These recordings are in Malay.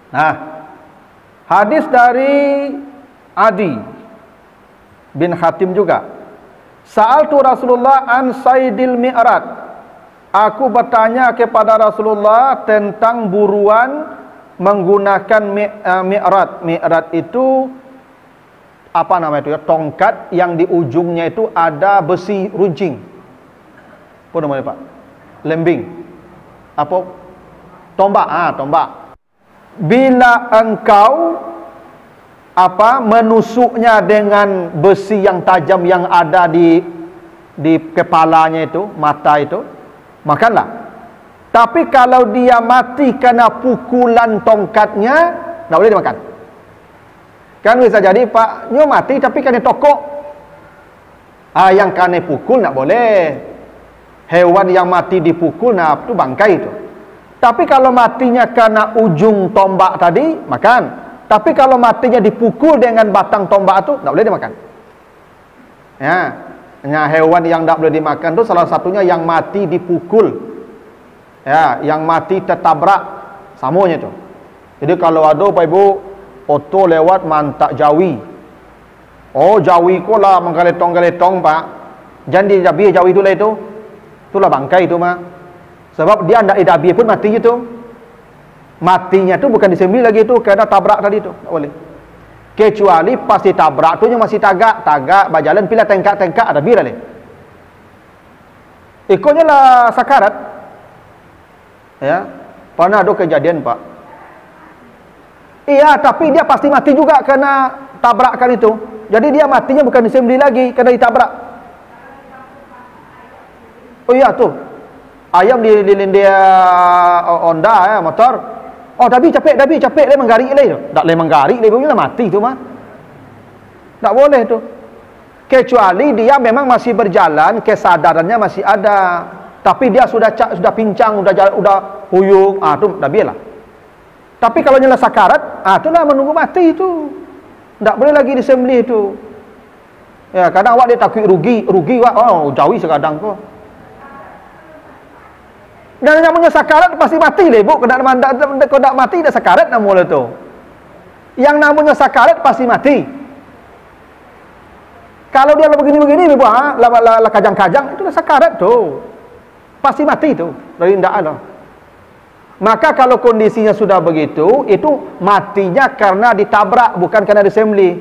Nah, hadis dari Adi bin Hatim juga. Sa'altu Rasulullah an saydil mi'rad. Aku bertanya kepada Rasulullah tentang buruan menggunakan mi'rad. Mi'rad itu apa nama itu ya? Tongkat yang di ujungnya itu ada besi runcing. Apa namanya Pak? Lembing. Apa? Tombak. Tombak. Bila engkau menusuknya dengan besi yang tajam yang ada di kepalanya itu, mata itu, makanlah. Tapi kalau dia mati karena pukulan tongkatnya, tak boleh dimakan. Kan bisa jadi Pak, nyo mati tapi kena tokok. Yang kena pukul tak boleh. Hewan yang mati dipukul, nah itu bangkai itu. Tapi kalau matinya karena ujung tombak tadi, makan. Tapi kalau matinya dipukul dengan batang tombak itu, tak boleh dimakan. Ya, hewan yang tak boleh dimakan itu salah satunya yang mati dipukul. Ya, yang mati tertabrak, samanya itu. Jadi kalau ada Bapak Ibu, oto lewat mantak jawi. Oh, jawi ko lah menggaletong-galetong Pak. Jangan didabi jawi itu lah itu. Itulah bangkai itu mah. Sebab dia tidak didabi pun mati itu. Matinya tu bukan disembelih lagi tu kerana tabrak tadi tu, tak boleh. Kecuali pasti tabrak tu nya masih tagak berjalan pila tengkak ada bir leh. Ikutnya lah sakarat. Ya. Pernah ada kejadian Pak. Iya, tapi dia pasti mati juga kerana tabrakan itu. Jadi dia matinya bukan disembelih lagi kerana ditabrak. Oh iya tu. Ayam di dia Honda ya, motor. Oh, dabi capek le menggari le. Tak le menggari le punya mati tu mah. Tak boleh tu. Kecuali dia memang masih berjalan, kesadarannya masih ada. Tapi dia sudah pincang, sudah huyung, tu dah biarlah. Tapi kalau nyala sakarat, itulah menunggu mati tu. Tak boleh lagi disembelih tu. Ya, kadang awak dia takut rugi awak. Oh, jawi sekadang kau. Dan yang punya sakarat pasti mati le bu. Kalau tak mati dah sakarat namanya tu. Yang namanya sakarat pasti mati. Kalau dia begini-begini bu, lah kajang-kajang, itu dah sakarat tu. Pasti mati tu. Dari ndak ada. Maka kalau kondisinya sudah begitu, itu matinya karena ditabrak, bukan karena disembelih.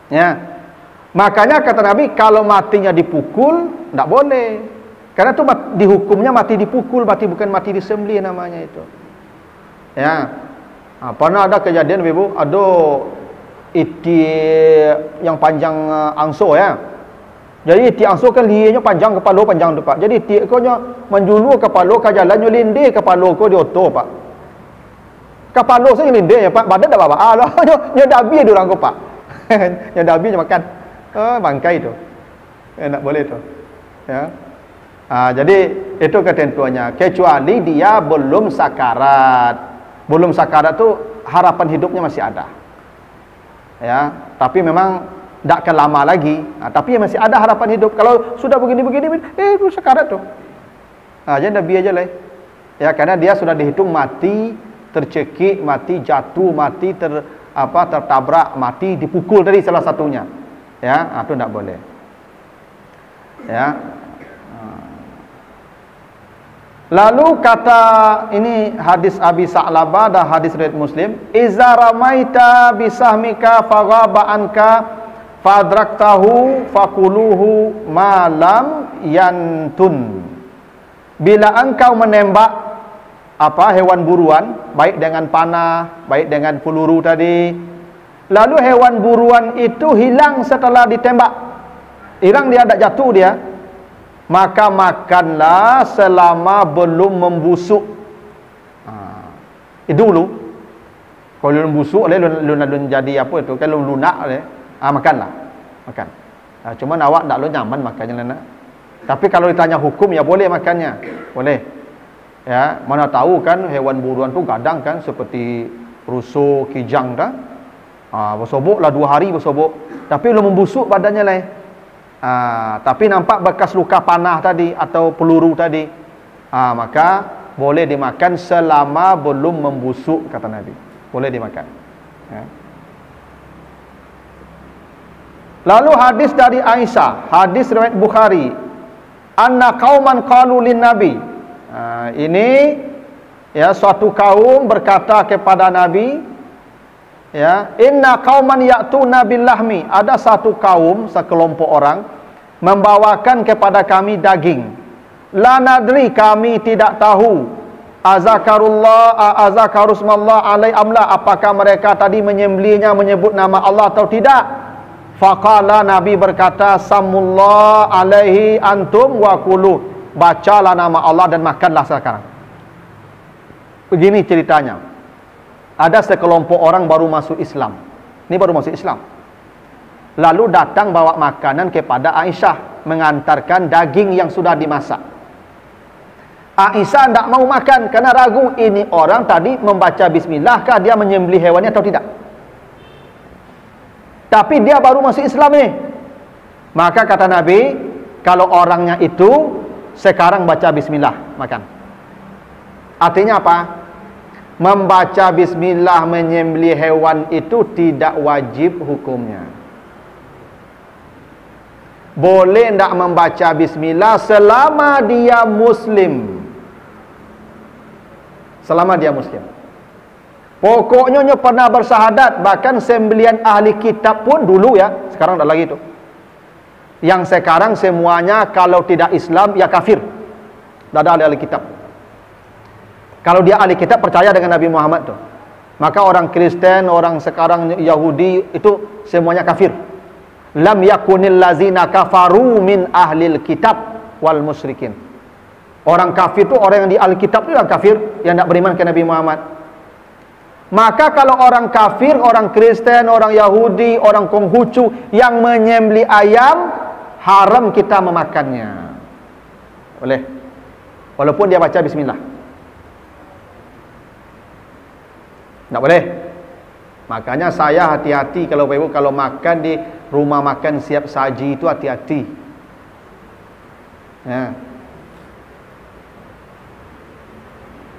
Ya. Makanya kata Nabi, kalau matinya dipukul, tak boleh. Karena itu dihukumnya mati dipukul, bukan mati disembelih namanya itu. Ya. Pernah ada kejadian Ibu, ada iti yang panjang angso ya. Jadi iti angso kan lianya panjang kepala panjang tu Pak. Jadi iti konya menjulu kepala ke jalan nyo linde kepala ko di oto Pak. Kepala saya linde ya Pak, badan dah bawa. Nyo dabi dia orang ko Pak. Nyo dabi makan. Bangkai tu. Tak boleh tu. Ya. Jadi itu ketentuannya. Kecuali dia belum sakarat. Belum sakarat tu harapan hidupnya masih ada. Ya, tapi memang tak akan lama lagi. Tapi masih ada harapan hidup. Kalau sudah begini-begini, itu sakarat tu. Jadi dah biar aja lah. Ya, karena dia sudah dihitung mati, tercekik, mati jatuh, mati tertabrak, mati dipukul tadi salah satunya. Ya, itu tak boleh. Ya. Lalu kata ini hadis Abi Sa'labah dan hadis riwayat Muslim, "Iza ramaita bisahmika faghaba anka fadraktahu fakuluhu malam yantun." Bila engkau menembak hewan buruan, baik dengan panah, baik dengan peluru tadi, lalu hewan buruan itu hilang setelah ditembak. Hilang, dia tak jatuh dia. Maka makanlah selama belum membusuk. Itu dulu. Kalau belum busuk, lun jadi apa itu? Kalau lunak, makanlah. Makan. Cuma awak tak lo nyaman makannya nak. Tapi kalau ditanya hukum, ya boleh makannya. Boleh. Ya, mana tahu kan hewan buruan tu kadang kan seperti rusuh, kijang dah. Bersobok lah 2 hari bersobok. Tapi belum membusuk badannya lah. Tapi nampak bekas luka panah tadi atau peluru tadi, maka boleh dimakan selama belum membusuk, kata Nabi. Boleh dimakan. Ya. Lalu hadis dari Aisyah, hadis riwayat Bukhari, anna qauman qalu lin nabi. Ini ya, suatu kaum berkata kepada Nabi, ya, inna qauman ya'tuna bil lahmi. Ada satu kaum, sekelompok orang membawakan kepada kami daging. La nadri, kami tidak tahu, azakarusmallah alai amla, apakah mereka tadi menyembelihnya menyebut nama Allah atau tidak. Faqala, Nabi berkata, samullah alaihi antum wa kulu, bacalah nama Allah dan makanlah sekarang. Begini ceritanya. Ada sekelompok orang baru masuk Islam. Ini baru masuk Islam. Lalu datang bawa makanan kepada Aisyah, mengantarkan daging yang sudah dimasak. Aisyah tidak mau makan karena ragu, ini orang tadi membaca bismillahkah dia menyembelih hewannya atau tidak. Tapi dia baru masuk Islam nih. Maka kata Nabi, kalau orangnya itu sekarang baca bismillah, makan. Artinya apa? Membaca bismillah menyembelih hewan itu tidak wajib hukumnya. Boleh tidak membaca bismillah selama dia muslim. Selama dia muslim. Pokoknya pernah bersyahadat, bahkan sembelian ahli kitab pun dulu ya, sekarang tak lagi itu. Yang sekarang semuanya kalau tidak Islam ya kafir. Tak ada ahli kitab. Kalau dia ahli kitab percaya dengan Nabi Muhammad tuh. Maka orang Kristen, orang sekarang Yahudi itu semuanya kafir. Lam yakunil lazina kafaru min ahlil kitab wal musyrikin. Orang kafir itu orang yang di ahli kitab itu yang kafir, yang tidak beriman ke Nabi Muhammad. Maka kalau orang kafir, orang Kristen, orang Yahudi, orang Konghucu yang menyembelih ayam, haram kita memakannya. Boleh. Walaupun dia baca bismillah. Tak boleh. Makanya saya hati-hati kalau ibu kalau makan di rumah makan siap saji itu hati-hati. Ya.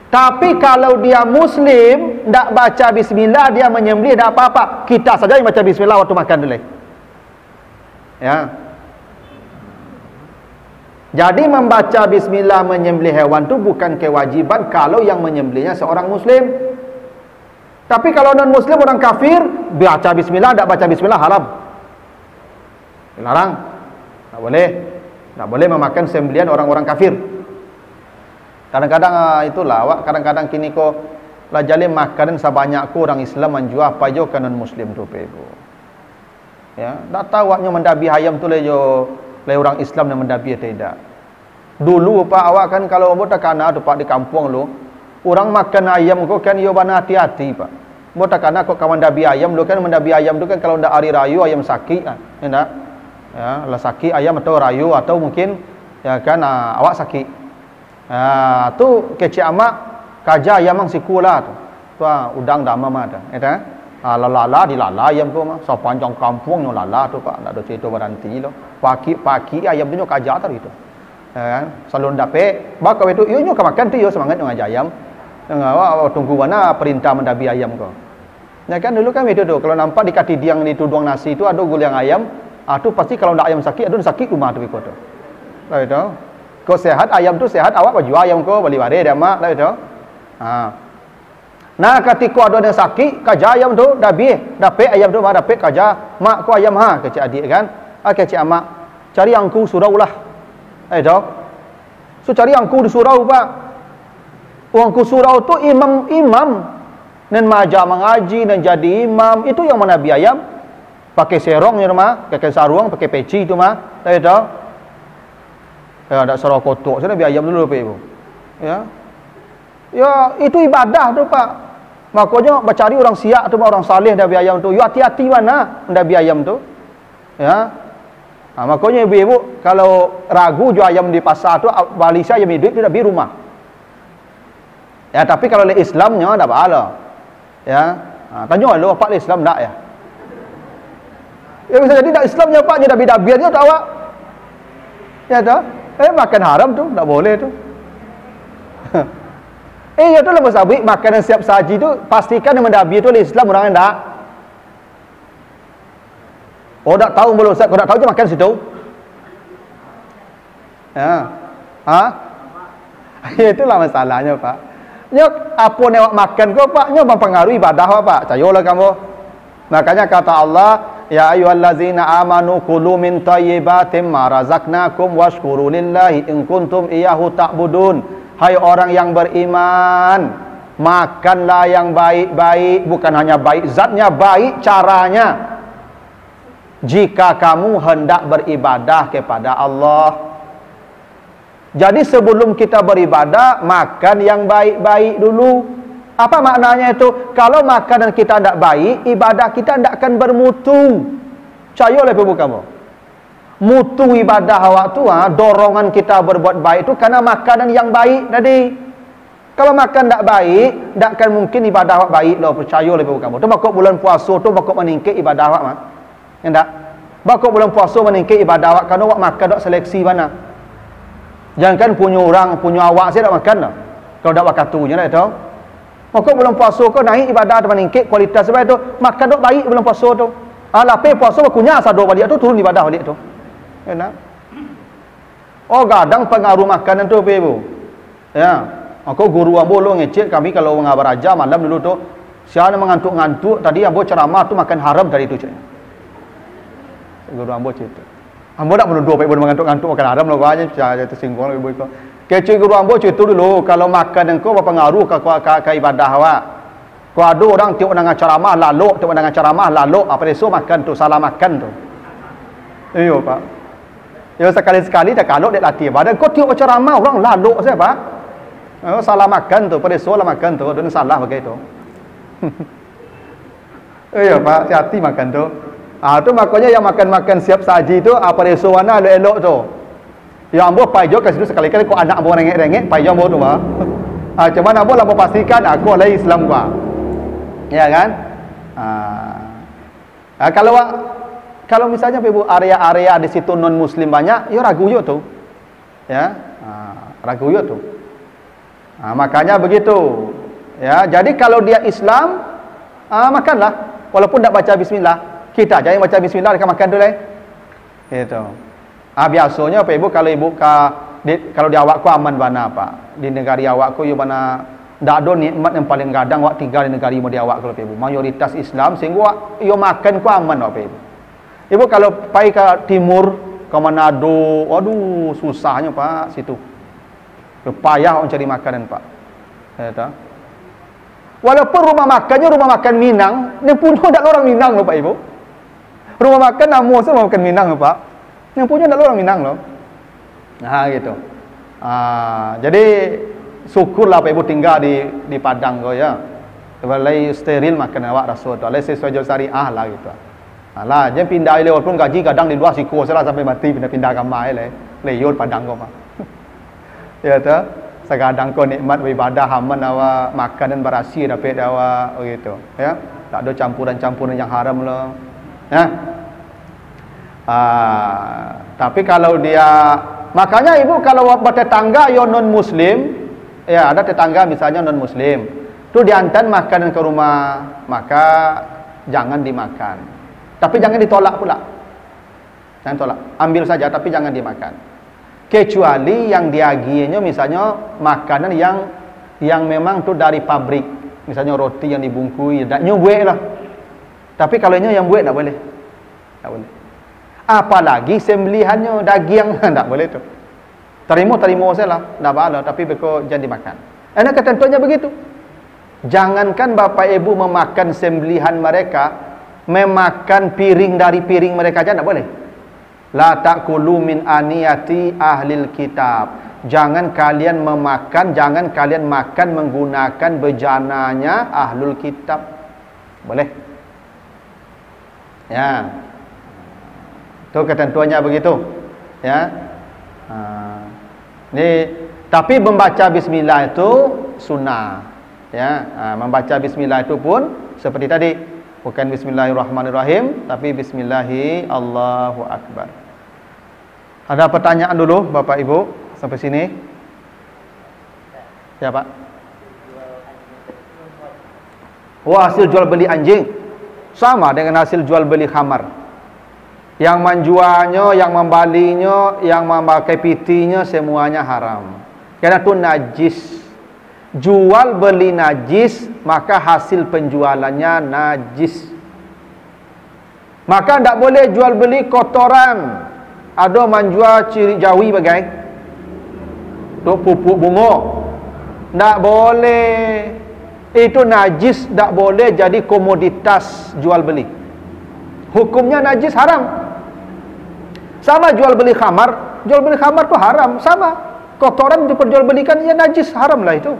Tapi kalau dia muslim, tidak baca bismillah, dia menyembelih, tidak apa-apa. Kita saja yang baca bismillah waktu makan dulu. Ya. Jadi membaca bismillah menyembelih hewan itu bukan kewajiban kalau yang menyembelihnya seorang muslim. Tapi kalau non muslim, orang kafir, baca bismillah, tidak baca bismillah, haram. Dilarang. Tak boleh. Tak boleh memakan sembelihan orang-orang kafir. Kadang-kadang itulah awak kadang-kadang kini ko lah jale makanan sebanyak ko orang Islam menjual apa jo kanan muslim tu pego. Ya, tak tahu awaknya mendabi ayam tu le orang Islam yang mendabi tidak. Dulu pak awak kan kalau awak takana tu pak di kampung lu, orang makan ayam ko kan yo bana hati-hati pak. Awak takana ko kawan dabi ayam lu kan mendabi ayam tu kan kalau ndak hari rayu ayam sakit ah, endak. Ya, lah sakit ayam atau rayu atau mungkin ya kan awak sakit. Tu kecik amak kaja ayam mang sikula tu. Tu udang dama ada. Eta. Lala dilala ayam tu mah. Sepanjang kampung nyo lala tu pak. Ndak ada cerita berhenti lo. Pagi ayam tu nyo kaja tar gitu. Kan? Salon dape, bak kau itu yo nyo makan tu yo semangat nyo ngajak ayam. Ngawak tunggu mana perintah mendabi ayam kau. Ya kan dulu kan itu tu kalau nampak di kaki diang di tuduang nasi tu ada guliang ayam, tu pasti kalau ndak ayam sakit ada sakit rumah tu ikut tu. Lah itu. Kau sehat, ayam tu sehat, awak baju ayam kau beli bare dia mak lah itu. Nah ketika ada yang sakit, kaja ayam tu dah dape ayam tu mah dape kaja mak kau ayam kecik adik kan. Kecik amak cari angku surau lah. Itu. So cari angku di surau pak. Angku surau tu imam dan maja mengaji dan jadi imam itu yang mana ayam pakai serong ni mah, pakai sarung, pakai peci tu mah. Itu. Ya, ada sarau kotok. Saya biar ayam dulu Pak Ibu. Ya. Ya, itu ibadah tu Pak. Makanya bercari orang siak tu orang saleh dah biar ayam tu. You hati-hati mana ndak biar ayam tu. Ya. Makanya ibu-ibu kalau ragu jual ayam di pasar tu balik saya ayam hidup tu dah di rumah. Ya, tapi kalau le Islamnya dah pahala. Ya. Tanya lu apa le Islam ndak ya? Ya bisa jadi dak Islamnya Pak nya dah bidabiannya tak awak. Ya tak? Makan haram tu, tak boleh tu. Ya tu lah musabik makanan siap saji tu pastikan yang mendabi tu Islam orang enggak. Oh tak tahu belum Ustaz, kau tak tahu je makan situ. Ya. Itulah masalahnya Pak. Nyok apa newak makan kau Pak, nyok mempengaruhi ibadah Pak. Percayalah kamu. Makanya kata Allah, ya ayyuhallazina amanu kulu min thayyibatim ma razaqnakum washkuru lillahi in kuntum iyyahu ta'budun. Hai orang yang beriman, makanlah yang baik-baik, bukan hanya baik zatnya, baik caranya. Jika kamu hendak beribadah kepada Allah. Jadi sebelum kita beribadah, makan yang baik-baik dulu. Apa maknanya itu? Kalau makanan kita tidak baik, ibadah kita tidak akan bermutu. Percaya oleh ibu kamu. Mutu ibadah awak tu, dorongan kita berbuat baik itu karena makanan yang baik tadi. Kalau makan tak baik, tak akan mungkin ibadah awak baik lah. Percaya oleh ibu kamu. Tu bakok bulan puasa tu bakok meningkat ibadah awak mah. Endak. Bakok bulan puasa meningkat ibadah awak kerana awak makan tak seleksi mana. Jangan kan punya orang, punya awak saya tak makan lah. Kalau tak makan tu je lah itu. Maka bulan puasa kau naik ibadah dan meningkat kualitas sebab itu makan tak baik bulan puasa tu. Lapar puasa bakunya sado balik tu turun ibadah balik tu. Enak. Oh gadang pengaruh makanan tu ibu. Ya. Aku guru ambo lo ngecek kami kalau ngabar aja malam dulu tu. Siapa mengantuk-ngantuk tadi ambo ceramah tu makan haram tadi tu cek. Guru ambo cerita. Ambo tak menuduh baik boleh mengantuk-ngantuk makan haram lo aja saya tersinggung ibu itu. Kecik guru ambo cerita dulu kalau makan engkau berpengaruh ke ibadah awak. Kalau ada orang tengok dengan ceramah lalu, tengok dengan ceramah lalu apa esok makan tu salah makan tu. Iyo Pak. Ya sekali-sekali tak kalau dia latih badan kau tengok ceramah orang lalu siapa? Oh, salah makan tu, pada salah makan tu, dan salah begitu. Iya Pak, hati makan tu. Tu makanya yang makan-makan siap saji tu apa reso mana elok tu. Ya ambo payjo kat situ sekali-kali kau anak ambo rengek-rengek payjo ambo tu Pak. Cuman ambo lah pastikan aku oleh Islam gua. Ya kan? Kalau misalnya ibu area-area di situ non muslim banyak, ya ragu yo tu. Ya. Ragu yo tu. Makanya begitu. Ya, jadi kalau dia Islam, makanlah walaupun tak baca bismillah. Kita aja yang baca bismillah dekat makan dulu Gitu. Biasanya apa ibu kalau ibu kalau di awakku aman bana Pak. Di negara awakku yo bana ndak ada nikmat yang paling gadang awak tinggal di negara mo di awak kalau ibu. Mayoritas Islam sehingga yo makan ku aman apa ibu. Ibu kalau pergi ke timur, ke Manado, aduh susahnya Pak situ. Payah orang cari makanan Pak. Ya, walaupun rumah makannya rumah makan Minang, ni punya tak orang Minang loh Pak Ibu. Rumah makan Namo semua makan Minang loh Pak. Yang punya tak orang Minang loh. Nah gitu. Jadi syukurlah Pak Ibu tinggal di Padang kau ya. Kebalai steril makan awak rasa tu. Alai sesuai syariah lah gitu. Alah, jangan pindah lewat pun gaji kadang di luar siku salah sampai mati pindah kamar leyot Padang kau Pak. Ya tu, sekadang kau nikmat beribadah haman awak makan dan berasi dapat awak begitu. Ya, tak ada campuran-campuran yang haram lah. Ya. Tapi kalau dia makanya ibu kalau bertetangga yo non muslim, ya ada tetangga misalnya non muslim, tu diantar makanan ke rumah, maka jangan dimakan. Tapi jangan ditolak pula. Jangan tolak. Ambil saja tapi jangan dimakan. Kecuali yang diaginya misalnya makanan yang memang tu dari pabrik. Misalnya roti yang dibungkui, tak nyubuek lah. Tapi kalau yang buat tak boleh. Tak boleh. Apalagi sembelihannya daging tak boleh tu. Terima saya lah. Tak apa tapi beko jangan dimakan. Enak ketentuannya begitu. Jangankan bapak ibu memakan sembelihan mereka, memakan piring dari piring mereka aja tak boleh. La ta'kulu min aniyati ahlil kitab. Jangan kalian makan menggunakan bejananya ahlul kitab. Boleh. Ya. Itu ketentuannya begitu. Ya. Tapi membaca bismillah itu sunnah. Ya, membaca bismillah itu pun seperti tadi. Bukan bismillahirrahmanirrahim, tapi bismillahi Allahu akbar. Ada pertanyaan dulu Bapak Ibu sampai sini? Ya Pak. hasil jual beli anjing sama dengan hasil jual beli khamar. Yang menjualnya, yang membalinya, yang memakai pitinya semuanya haram. Karena itu najis. Jual beli najis, maka hasil penjualannya najis. Maka tidak boleh jual beli kotoran. Ada menjual ciri jawi bagai untuk pupuk bunga. Tak boleh. Itu najis, tak boleh jadi komoditas jual beli. Hukumnya najis, haram. Sama jual beli khamar. Jual beli khamar tu haram. Sama. Kotoran diperjualbelikan, ya najis, haram lah itu.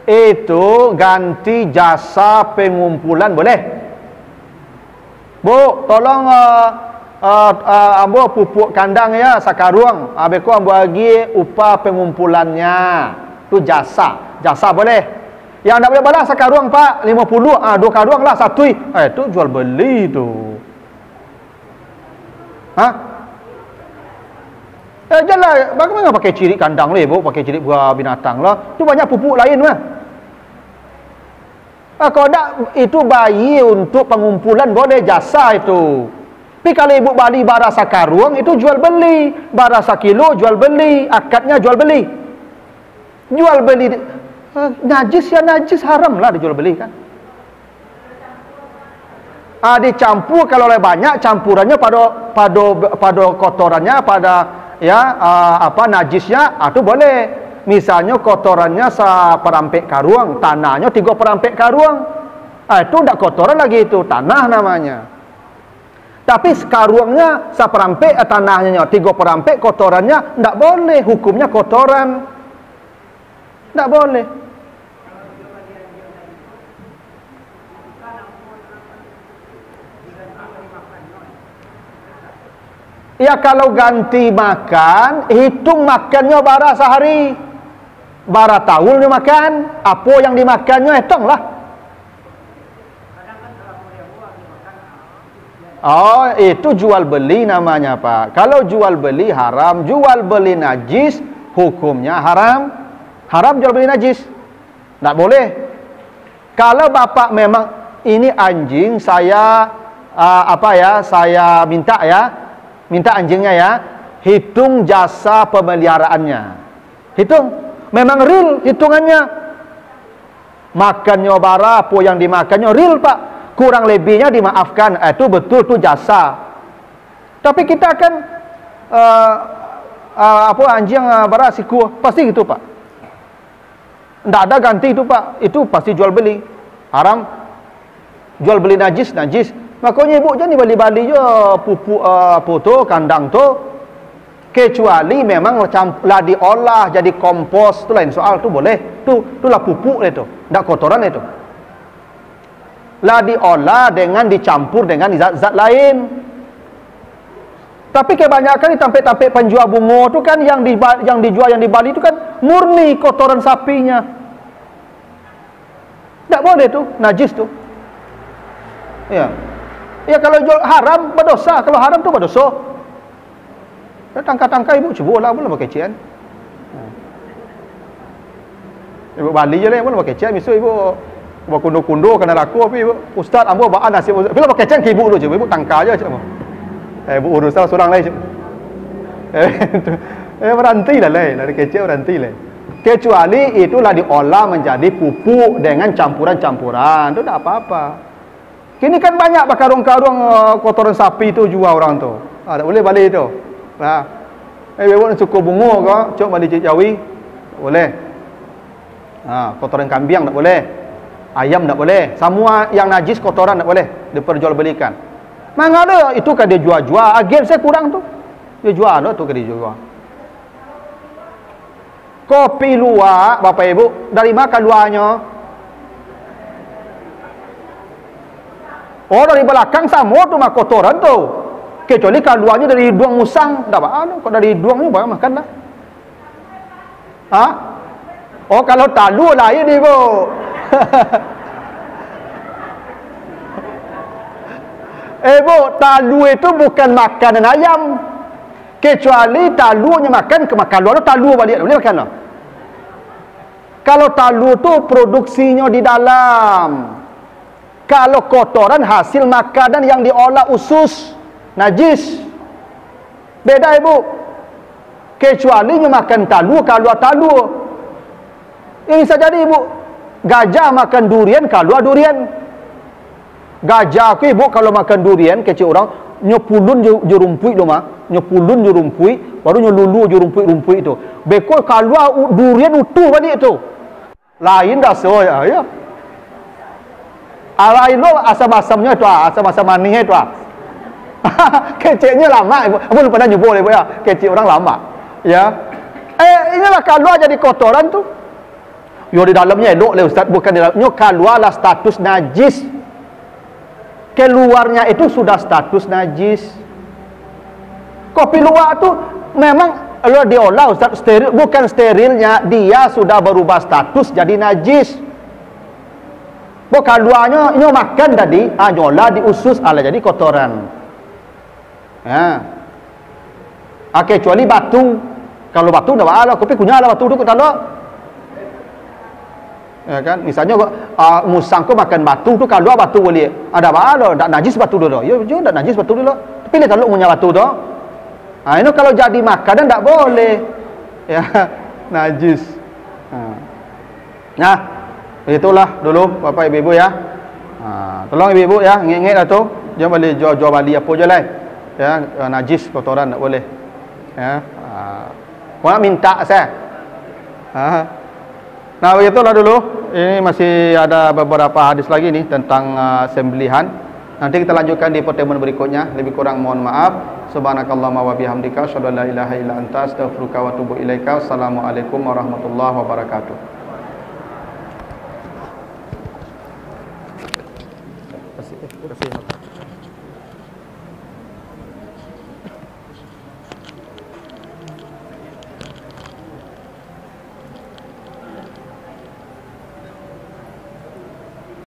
Itu ganti jasa pengumpulan boleh. Bu, tolong ambo pupuk kandang ya sakaruang. Abeku ambo bagi upah pengumpulannya. Itu jasa. Jasa boleh. Yang tak boleh balas sakaruang pak 50. 2 karuang lah satu. Itu jual beli tu. Janganlah bagaimana pakai ciri kandang lah bu, pakai ciri buah binatang lah. Itu banyak pupuk lain mah. Kalau tak itu bayi untuk pengumpulan boleh, jasa itu. Tapi kalau ibu bali bara sakaruang itu jual beli, bara sakilo jual beli, akadnya jual beli. Jual beli najis ya najis, haram lah dijual beli kan. Dicampur kalau oleh banyak, campurannya pada kotorannya, pada najisnya, itu boleh. Misalnya kotorannya seperampek karuang, tanahnya 3 perampek karuang. Itu tidak kotoran lagi, itu tanah namanya. Tapi karuangnya seperampek, tanahnya 3 perampek, kotorannya tidak boleh, hukumnya kotoran. Tidak boleh. Ya kalau ganti makan, hitung makannya bara sehari. Bara tahun dia makan, apa yang dimakannya hitunglah. Oh, itu jual beli namanya Pak. Kalau jual beli haram, jual beli najis, hukumnya haram. Haram jual beli najis. Tak boleh. Kalau bapak memang ini anjing saya saya minta anjingnya ya, hitung jasa pemeliharaannya. Hitung. Memang real hitungannya. Makannya bara, apa yang dimakannya real Pak. Kurang lebihnya dimaafkan. Itu betul, itu jasa. Tapi kita akan anjing bara siku pasti gitu Pak. Tidak ada ganti itu Pak. Itu pasti jual beli. Haram. Jual beli najis. Makanya ibu jangan bali-bali je pupuk kandang tu. Kecuali memang lah diolah jadi kompos. Itu lain soal, tu boleh. Itulah pupuk itu. Tidak kotoran itu. Lah diolah dengan dicampur dengan zat-zat lain. Tapi kebanyakan di tampik-tampik penjual bunga tu kan yang dijual yang di Bali tu kan murni kotoran sapinya. Tak boleh tu, najis tu. Ya. Ya kalau jual haram berdosa, kalau haram tu berdosa. Tangka-tangka ibu cubalah boleh pakai cian. Ibu Bali je lah boleh pakai cian, misu ibu buat kundo-kundo kena laku tapi ibu ustaz ambo baan nasi. Bila pakai cian ke ibu dulu je, ibu tangka aja cik. Bu urus salah seorang lain. Berhenti lah dari kecil berhenti lah. Kecuali itulah diolah menjadi pupuk dengan campuran-campuran, itu tak apa-apa. Kini kan banyak karung-karung kotoran sapi tu jual orang tu. Tak boleh balik tu. Ibu nak cukup bunga ke, cok balik cik jawi, boleh. Kotoran kambing tak boleh. Ayam tak boleh. Semua yang najis kotoran tak boleh diperjualbelikan. Mana ada itu kan dia jual-jual. Agen saya kurang tu. Dia jual tu kan dia jual. Kopi luwak Bapak Ibu, dari mana luarnya? Oh dari belakang sama tu mah kotoran tu. Kecuali kalau luarnya dari hidung musang, tak apa. Kalau dari hidungnya boleh makan lah. Oh kalau talu lain Ibu. Bu, talu itu bukan makanan ayam. Kecuali talunya makan ke makan luar, talu balik boleh makan lah. Kalau talu tu produksinya di dalam. Kalau kotoran hasil makanan yang diolah usus, najis. Beda ibu. Kecuali nyu makan talu, keluar talu. Ini bisa jadi ibu. Gajah makan durian, keluar durian. Gajah ku ibu kalau makan durian, kecil orang, nyepulun jurumpui tu mah. Nyepulun jurumpui, baru nyelulu jurumpui-rumpui itu. Beko keluar durian utuh balik tu. Lain dah soya, ya. Lain lo asam-asamnya tu, asam-asam manisnya tu. Kecilnya lama ibu. Apa lu pernah nyebut ibu ya? Kecil orang lama. Ya. Inilah keluar jadi kotoran tu. Yo di dalamnya elok le ustaz, bukan di dalamnya keluarlah status najis. Keluarnya itu sudah status najis. Kopi luwak tu memang kalau diolah ustaz steril, bukan sterilnya, dia sudah berubah status jadi najis. Bukan luarnya nyo makan tadi, nyolah di usus ala jadi kotoran. Ya. Kecuali batu. Kalau batu dah ala kopi kunyalah batu tu kalau. Ya kan, misalnya musang ko makan batu tu kalau batu boleh. Ada apa? Tak najis batu tu. Ya, tak najis batu tu. Tapi le kalau punya batu tu. Ini kalau jadi makanan tak boleh. Ya, najis. Nah, itulah dulu Bapak Ibu ya. Tolong ibu-ibu ya, ingat-ingat lah tu. Jangan boleh jual bali apa je lah. Ya, najis kotoran tak boleh. Ya. Orang minta saya. Nah, begitulah dulu. Ini masih ada beberapa hadis lagi nih tentang sembelihan. Nanti kita lanjutkan di pertemuan berikutnya. Lebih kurang mohon maaf. Subhanakallahumma wa bihamdika asyhadu an la ilaha illa anta astaghfiruka wa atubu ilaika. Assalamualaikum warahmatullahi wabarakatuh. Terima kasih.